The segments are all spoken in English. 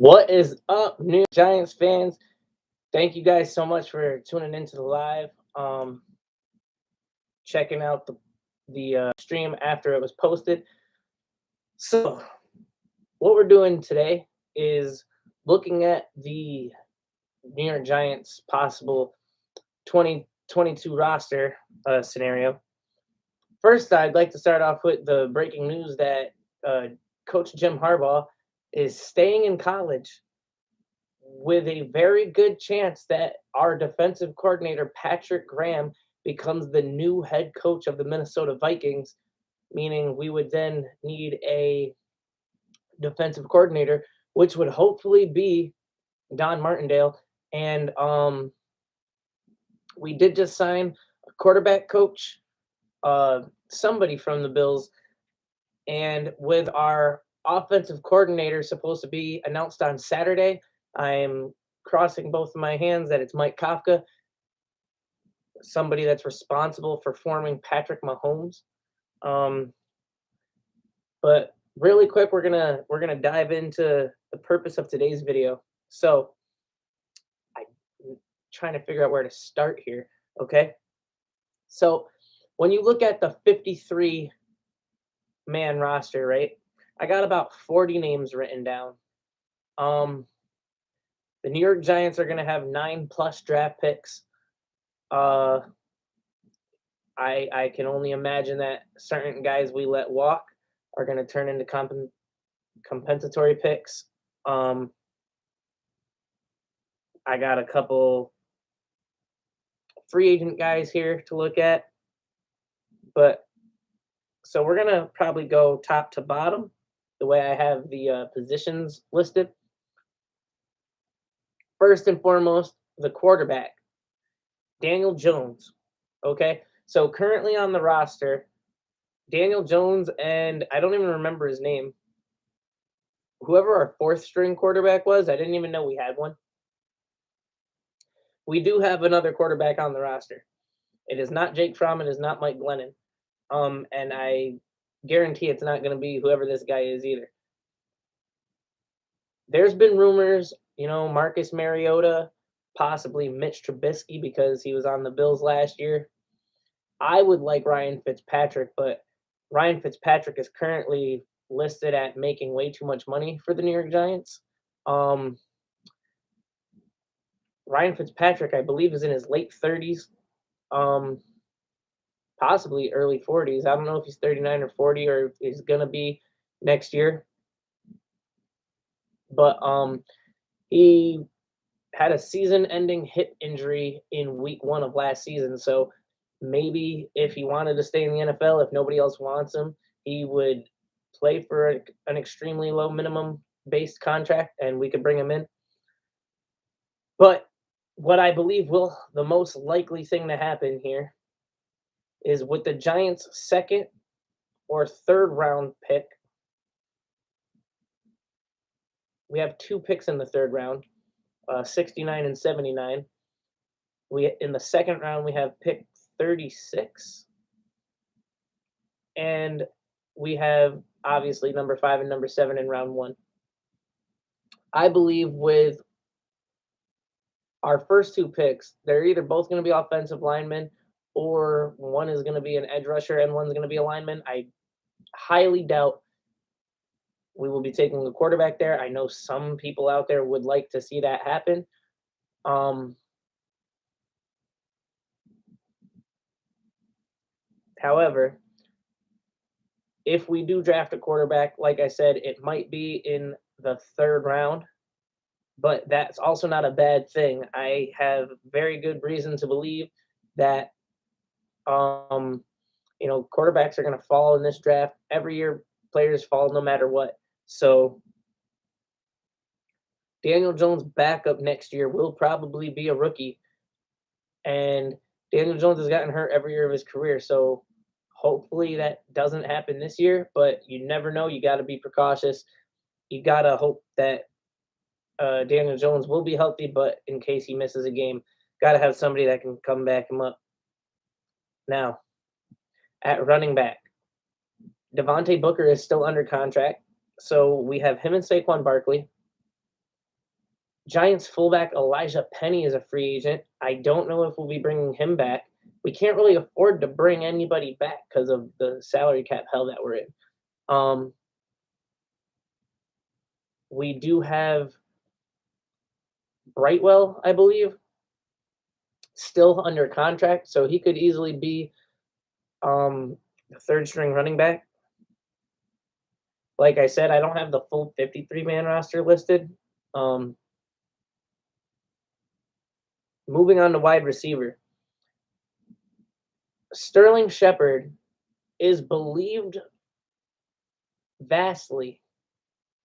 What is up, New York Giants fans? Thank you guys so much for tuning into the live, checking out the stream after it was posted. So, what we're doing today is looking at the New York Giants' possible 2022 roster scenario. First, I'd like to start off with the breaking news that Coach Jim Harbaugh is staying in college, with a very good chance that our defensive coordinator, Patrick Graham, becomes the new head coach of the Minnesota Vikings, meaning we would then need a defensive coordinator, which would hopefully be Don Martindale. And we did just sign a quarterback coach, somebody from the Bills. And with our offensive coordinator supposed to be announced on Saturday, I'm crossing both of my hands that it's Mike Kafka, somebody that's responsible for forming Patrick Mahomes. But really quick, we're gonna dive into the purpose of today's video. So I'm trying to figure out where to start here. Okay, so when you look at the 53-man roster, right? I got about 40 names written down. The New York Giants are going to have 9+ draft picks. I can only imagine that certain guys we let walk are going to turn into compensatory picks. I got a couple free agent guys here to look at. But so we're going to probably go top to bottom, the way I have the positions listed. First and foremost, the quarterback, Daniel Jones. Okay, so currently on the roster, Daniel Jones and I don't even remember his name. Whoever our fourth string quarterback was, I didn't even know we had one. We do have another quarterback on the roster. It is not Jake Fromm. It is not Mike Glennon. And I guarantee it's not going to be whoever this guy is either. There's been rumors, Marcus Mariota, possibly Mitch Trubisky because he was on the Bills last year. I would like Ryan Fitzpatrick, but Ryan Fitzpatrick is currently listed at making way too much money for the New York Giants. Ryan Fitzpatrick, I believe, is in his late 30s, possibly early 40s. I don't know if he's 39 or 40 or if he's going to be next year. But he had a season-ending hip injury in week 1 of last season. So maybe if he wanted to stay in the NFL, if nobody else wants him, he would play for an extremely low minimum-based contract, and we could bring him in. But what I believe the most likely thing to happen here is with the Giants' second or third round pick. We have 2 picks in the third round, 69 and 79. In the second round, we have pick 36. And we have, obviously, number 5 and number 7 in round 1. I believe with our first 2 picks, they're either both going to be offensive linemen or one is going to be an edge rusher and one's going to be a lineman. I highly doubt we will be taking a quarterback there. I know some people out there would like to see that happen. However, if we do draft a quarterback, like I said, it might be in the third round, but that's also not a bad thing. I have very good reason to believe that, quarterbacks are going to fall in this draft. Every year, players fall no matter what. So Daniel Jones' backup next year will probably be a rookie. And Daniel Jones has gotten hurt every year of his career. So hopefully that doesn't happen this year, but you never know. You got to be precautious. You got to hope that Daniel Jones will be healthy, but in case he misses a game, got to have somebody that can come back him up. Now, at running back, Devontae Booker is still under contract. So we have him and Saquon Barkley. Giants fullback Elijah Penny is a free agent. I don't know if we'll be bringing him back. We can't really afford to bring anybody back because of the salary cap hell that we're in. We do have Brightwell, I believe, still under contract, so he could easily be the third string running back. Like I said, I don't have the full 53-man roster listed. Moving on to wide receiver. Sterling Shepard is believed vastly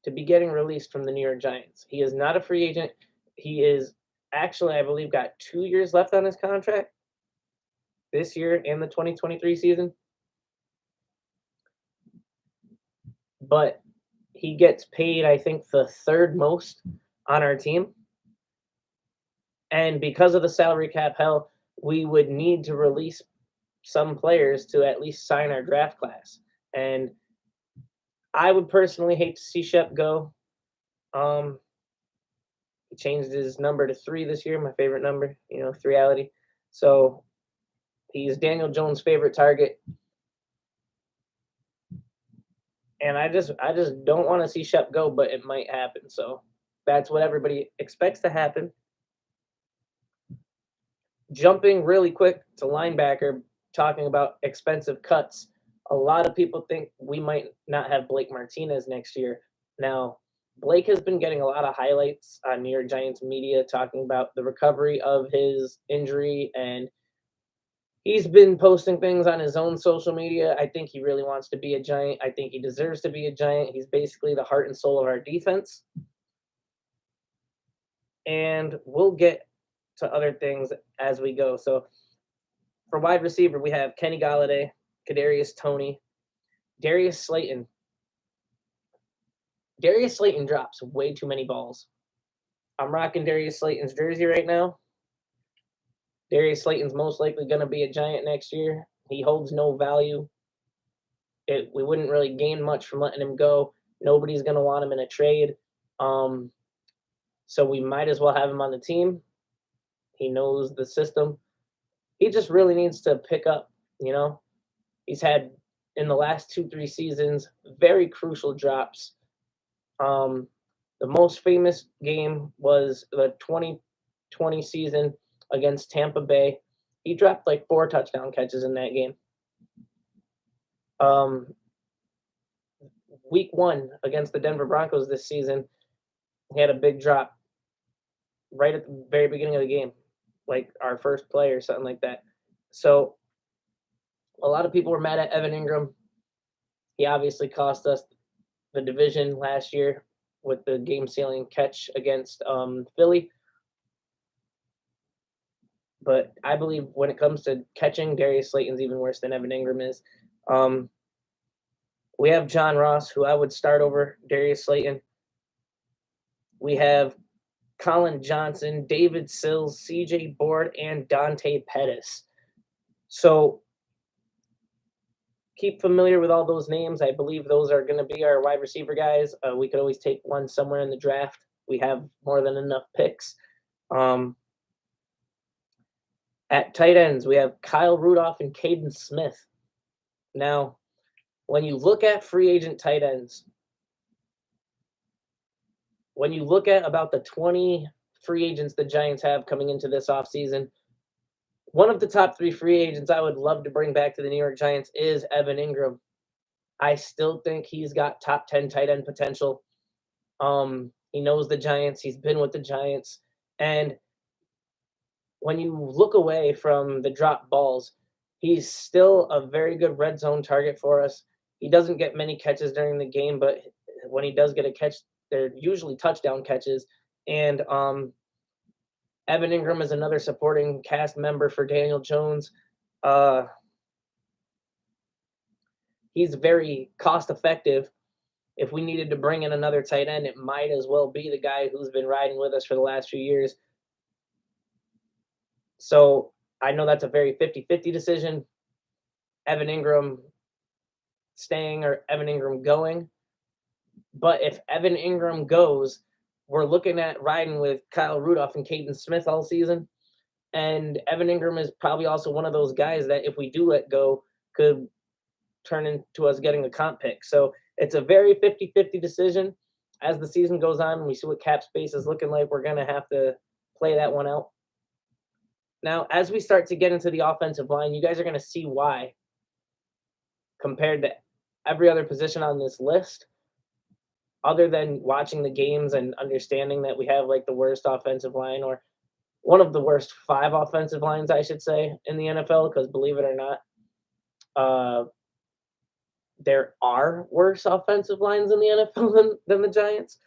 to be getting released from the New York Giants. He is not a free agent. He is actually, I believe, got 2 years left on his contract this year and the 2023 season. But he gets paid, I think, the third most on our team. And because of the salary cap hell, we would need to release some players to at least sign our draft class. And I would personally hate to see Shep go. He changed his number to 3 this year, my favorite number, reality. So he's Daniel Jones' favorite target. And I just don't want to see Shep go, but it might happen. So that's what everybody expects to happen. Jumping really quick to linebacker, talking about expensive cuts. A lot of people think we might not have Blake Martinez next year. Now, Blake has been getting a lot of highlights on New York Giants media talking about the recovery of his injury, and he's been posting things on his own social media. I think he really wants to be a Giant. I think he deserves to be a Giant. He's basically the heart and soul of our defense. And we'll get to other things as we go. So for wide receiver, we have Kenny Golladay, Kadarius Toney, Darius Slayton. Darius Slayton drops way too many balls. I'm rocking Darius Slayton's jersey right now. Darius Slayton's most likely going to be a Giant next year. He holds no value. We wouldn't really gain much from letting him go. Nobody's going to want him in a trade. So we might as well have him on the team. He knows the system. He just really needs to pick up, He's had, in the last 2-3 seasons, very crucial drops. The most famous game was the 2020 season against Tampa Bay. He dropped like 4 touchdown catches in that game. Week 1 against the Denver Broncos this season, he had a big drop right at the very beginning of the game, like our first play or something like that. So a lot of people were mad at Evan Ingram. He obviously cost us the division last year with the game-sealing catch against Philly. But I believe when it comes to catching, Darius Slayton's even worse than Evan Ingram is. We have John Ross, who I would start over Darius Slayton. We have Colin Johnson, David Sills, CJ Board, and Dante Pettis. So keep familiar with all those names. I believe those are going to be our wide receiver guys. We could always take one somewhere in the draft. We have more than enough picks. At tight ends, we have Kyle Rudolph and Caden Smith. Now, when you look at free agent tight ends, when you look at about the 20 free agents the Giants have coming into this offseason, one of the top 3 free agents I would love to bring back to the New York Giants is Evan Ingram. I still think he's got top 10 tight end potential. He knows the Giants. He's been with the Giants. And when you look away from the drop balls, he's still a very good red zone target for us. He doesn't get many catches during the game, but when he does get a catch, they're usually touchdown catches. And Evan Ingram is another supporting cast member for Daniel Jones. He's very cost effective. If we needed to bring in another tight end, it might as well be the guy who's been riding with us for the last few years. So I know that's a very 50-50 decision. Evan Ingram staying or Evan Ingram going. But if Evan Ingram goes, we're looking at riding with Kyle Rudolph and Caden Smith all season. And Evan Ingram is probably also one of those guys that if we do let go could turn into us getting a comp pick. So it's a very 50-50 decision. As the season goes on and we see what cap space is looking like, we're going to have to play that one out. Now, as we start to get into the offensive line, you guys are going to see why, compared to every other position on this list, other than watching the games and understanding that we have like the worst offensive line, or one of the worst 5 offensive lines, I should say, in the NFL, because believe it or not, there are worse offensive lines in the NFL than the Giants.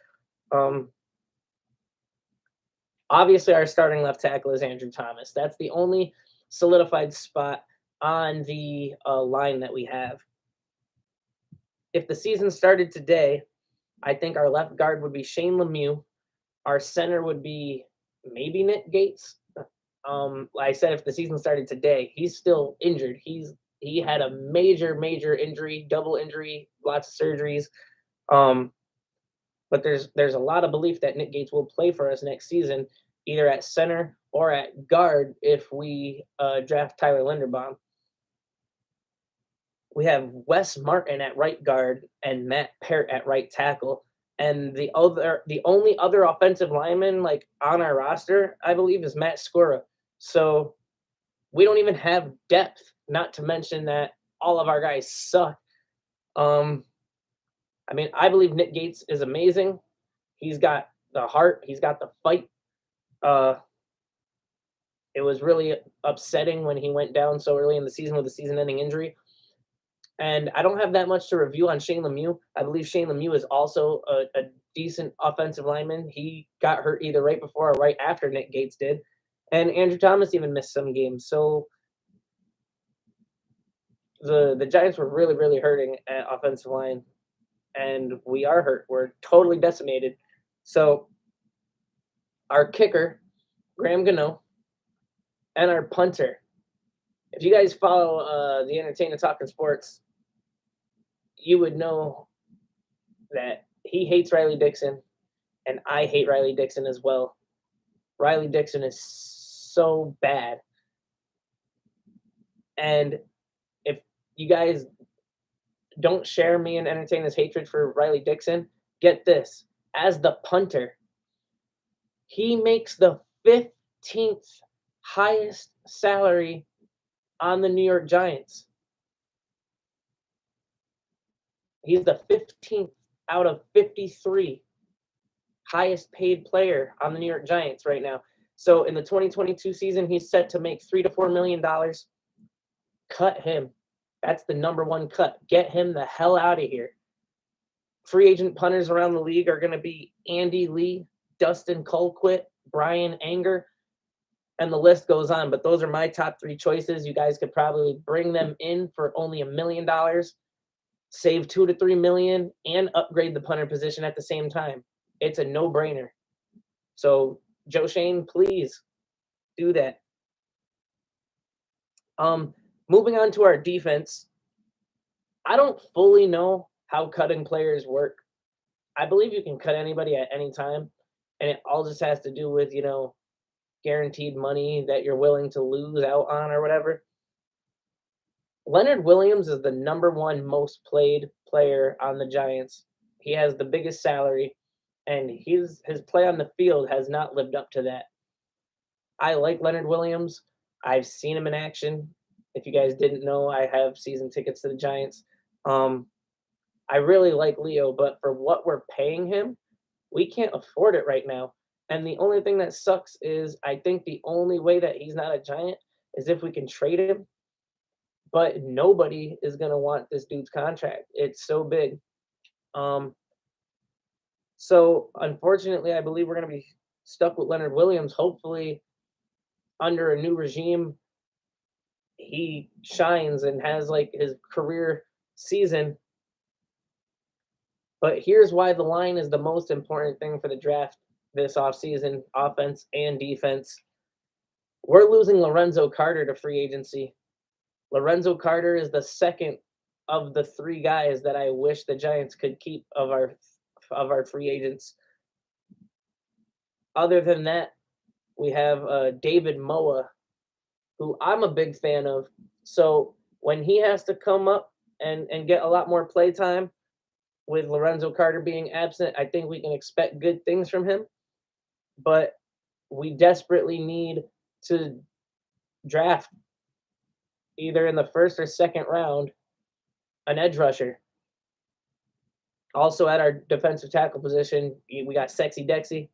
Obviously, our starting left tackle is Andrew Thomas. That's the only solidified spot on the line that we have. If the season started today, I think our left guard would be Shane Lemieux. Our center would be maybe Nick Gates. Like I said, if the season started today, he's still injured. He had a major injury, double injury, lots of surgeries. But there's a lot of belief that Nick Gates will play for us next season, either at center or at guard if we draft Tyler Linderbaum. We have Wes Martin at right guard and Matt Parrott at right tackle. And the only other offensive lineman like on our roster, I believe, is Matt Skora. So we don't even have depth, not to mention that all of our guys suck. I mean, I believe Nick Gates is amazing. He's got the heart. He's got the fight. It was really upsetting when he went down so early in the season with a season-ending injury. And I don't have that much to review on Shane Lemieux. I believe Shane Lemieux is also a decent offensive lineman. He got hurt either right before or right after Nick Gates did. And Andrew Thomas even missed some games. So the Giants were really hurting at offensive line. And we are hurt. We're totally decimated. So our kicker, Graham Gano, and our punter. If you guys follow the Entertainment Talking Sports, you would know that he hates Riley Dixon, and I hate Riley Dixon as well. Riley Dixon is so bad. And if you guys don't share me and Entertainment's hatred for Riley Dixon, get this. As the punter, he makes the 15th highest salary on the New York Giants. He's the 15th out of 53 highest paid player on the New York Giants right now. So in the 2022 season, he's set to make $3 to $4 million. Cut him. That's the number one cut. Get him the hell out of here. Free agent punters around the league are going to be Andy Lee, Dustin Colquitt, Brian Anger, and the list goes on. But those are my top 3 choices. You guys could probably bring them in for only $1 million, save $2 to $3 million, and upgrade the punter position at the same time. It's a no-brainer. So, Joe Shane, please do that. Moving on to our defense, I don't fully know how cutting players work. I believe you can cut anybody at any time, and it all just has to do with, guaranteed money that you're willing to lose out on or whatever. Leonard Williams is the number 1 most played player on the Giants. He has the biggest salary, and his play on the field has not lived up to that. I like Leonard Williams. I've seen him in action. If you guys didn't know, I have season tickets to the Giants. I really like Leo, but for what we're paying him, we can't afford it right now. And the only thing that sucks is I think the only way that he's not a Giant is if we can trade him. But nobody is going to want this dude's contract. It's so big. So unfortunately, I believe we're going to be stuck with Leonard Williams. Hopefully, under a new regime, he shines and has like his career season. But here's why the line is the most important thing for the draft this offseason, offense and defense. We're losing Lorenzo Carter to free agency. Lorenzo Carter is the second of the 3 guys that I wish the Giants could keep of our free agents. Other than that, we have David Moa, who I'm a big fan of. So when he has to come up and get a lot more play time with Lorenzo Carter being absent, I think we can expect good things from him. But we desperately need to draft either in the first or second round an edge rusher. Also at our defensive tackle position, we got Sexy Dexy.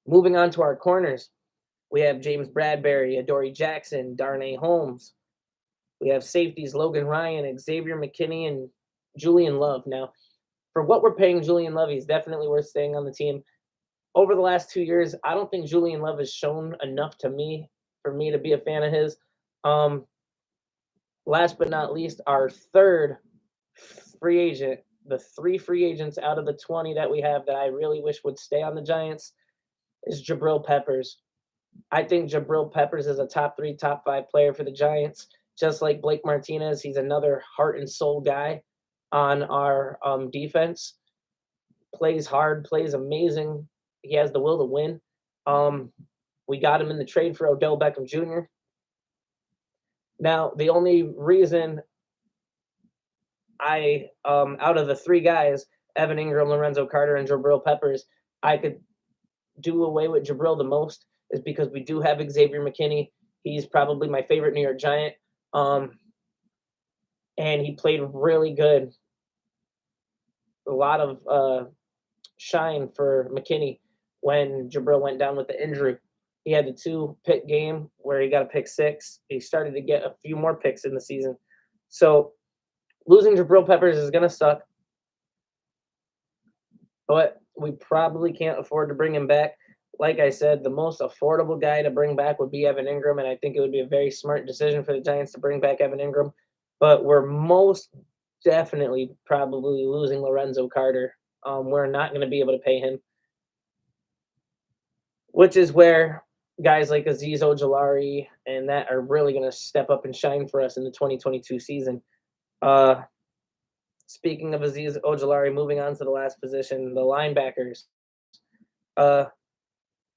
Moving on to our corners, we have James Bradbury, Adoree Jackson, Darnay Holmes. We have safeties Logan Ryan, Xavier McKinney, and Julian Love. Now, for what we're paying Julian Love, he's definitely worth staying on the team. Over the last 2 years, I don't think Julian Love has shown enough to me for me to be a fan of his. Last but not least, our third free agent, the 3 free agents out of the 20 that we have that I really wish would stay on the Giants, is Jabril Peppers. I think Jabril Peppers is a top 3, top 5 player for the Giants. Just like Blake Martinez, he's another heart and soul guy on our defense. Plays hard, plays amazing. He has the will to win. We got him in the trade for Odell Beckham Jr. Now, the only reason out of the 3 guys, Evan Ingram, Lorenzo Carter, and Jabril Peppers, I could do away with Jabril the most is because we do have Xavier McKinney. He's probably my favorite New York Giant. And he played really good. A lot of shine for McKinney when Jabril went down with the injury. He had the 2-pick game where he got a pick 6. He started to get a few more picks in the season. So losing Jabril Peppers is going to suck. But we probably can't afford to bring him back. Like I said, the most affordable guy to bring back would be Evan Ingram, and I think it would be a very smart decision for the Giants to bring back Evan Ingram. But we're most definitely probably losing Lorenzo Carter. We're not going to be able to pay him, which is where guys like Azeez Ojulari and that are really going to step up and shine for us in the 2022 season. Speaking of Azeez Ojulari, moving on to the last position, the linebackers.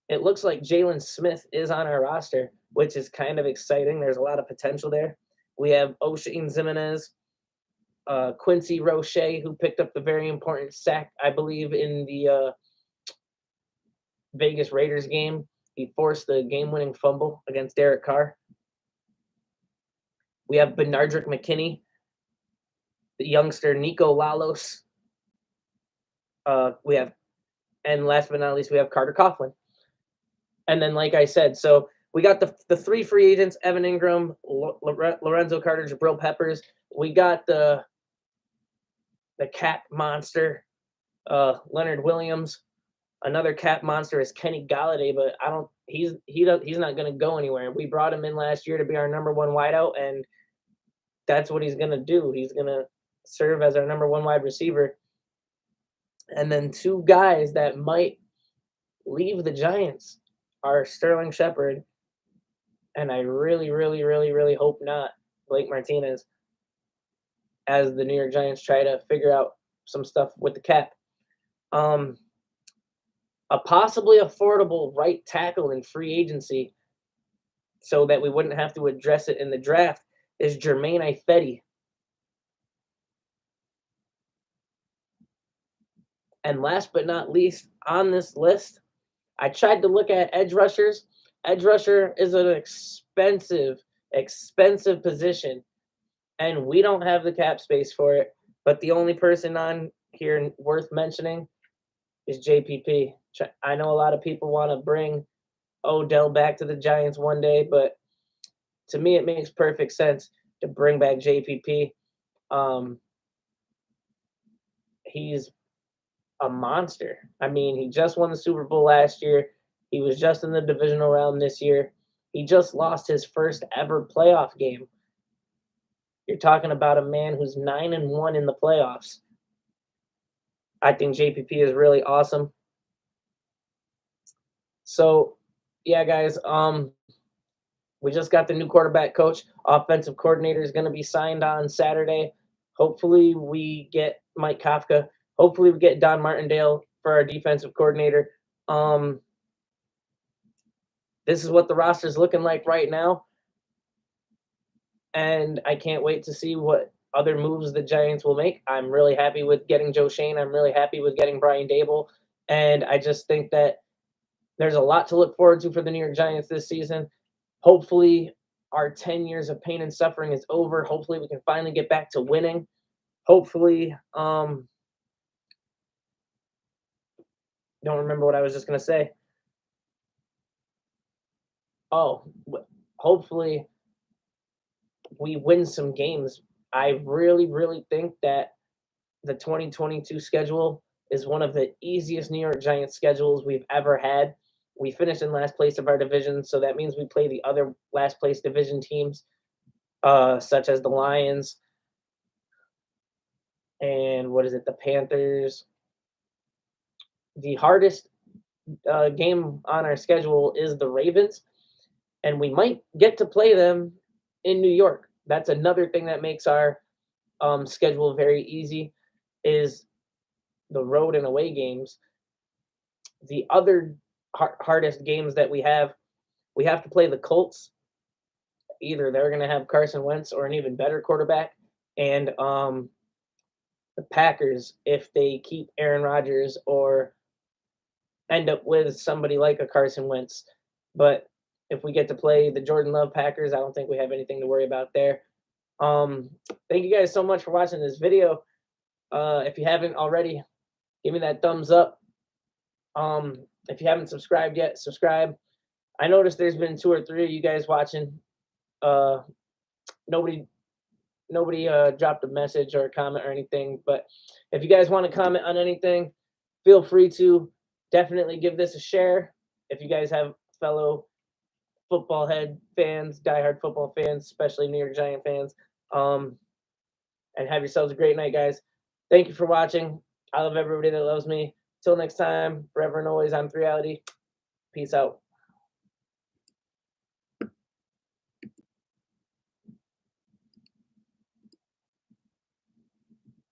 It looks like Jalen Smith is on our roster, which is kind of exciting. There's a lot of potential there. We have Oshane Ximines, Quincy Roche, who picked up the very important sack, I believe, in the Vegas Raiders game. He forced the game-winning fumble against Derek Carr. We have Benardrick McKinney, the youngster Nico Lalos. And last but not least, we have Carter Coughlin. And then, like I said, so we got the 3 free agents, Evan Ingram, Lorenzo Carter, Jabril Peppers. We got the cap monster, Leonard Williams. Another cap monster is Kenny Galladay, but he's not going to go anywhere. We brought him in last year to be our number 1 wideout, and that's what he's going to do. He's going to serve as our number 1 wide receiver. And then 2 guys that might leave the Giants are Sterling Shepard, and I really, really, really, really hope not Blake Martinez, as the New York Giants try to figure out some stuff with the cap. A possibly affordable right tackle in free agency so that we wouldn't have to address it in the draft is Jermaine Ifedi. And last but not least on this list, I tried to look at edge rushers. Edge rusher is an expensive position, and we don't have the cap space for it. But the only person on here worth mentioning is JPP. I know a lot of people want to bring Odell back to the Giants one day, but to me, it makes perfect sense to bring back JPP. He's a monster. I mean, he just won the Super Bowl last year. He was just in the divisional round this year. He just lost his first ever playoff game. You're talking about a man who's 9-1 in the playoffs. I think JPP is really awesome. So, yeah, guys, we just got the new quarterback coach. Offensive coordinator is going to be signed on Saturday. Hopefully we get Mike Kafka. Hopefully we get Don Martindale. for our defensive coordinator. This is what the roster is looking like right now. And I can't wait to see what other moves the Giants will make. I'm really happy with getting Joe Shane. I'm really happy with getting Brian Dable. And I just think that there's a lot to look forward to for the New York Giants this season. Hopefully, our 10 years of pain and suffering is over. Hopefully, we can finally get back to winning. Hopefully, don't remember what I was just going to say. Oh, hopefully we win some games. I really, really think that the 2022 schedule is one of the easiest New York Giants schedules we've ever had. We finished in last place of our division, so that means we play the other last place division teams, such as the Lions and the Panthers. The hardest game on our schedule is the Ravens, and we might get to play them in New York. That's another thing that makes our schedule very easy, is the road and away games. The other hardest games that we have to play the Colts. Either they're going to have Carson Wentz or an even better quarterback, and the Packers if they keep Aaron Rodgers or end up with somebody like a Carson Wentz. But if we get to play the Jordan Love Packers, I don't think we have anything to worry about there. Thank you guys so much for watching this video. If you haven't already, give me that thumbs up. If you haven't subscribed yet, subscribe. I noticed there's been 2 or 3 of you guys watching. Nobody dropped a message or a comment or anything. But if you guys want to comment on anything, feel free to definitely give this a share. If you guys have fellow football head fans, diehard football fans, especially New York Giant fans, and have yourselves a great night, guys. Thank you for watching. I love everybody that loves me. Till next time, forever and always, I'm Reality. Peace out.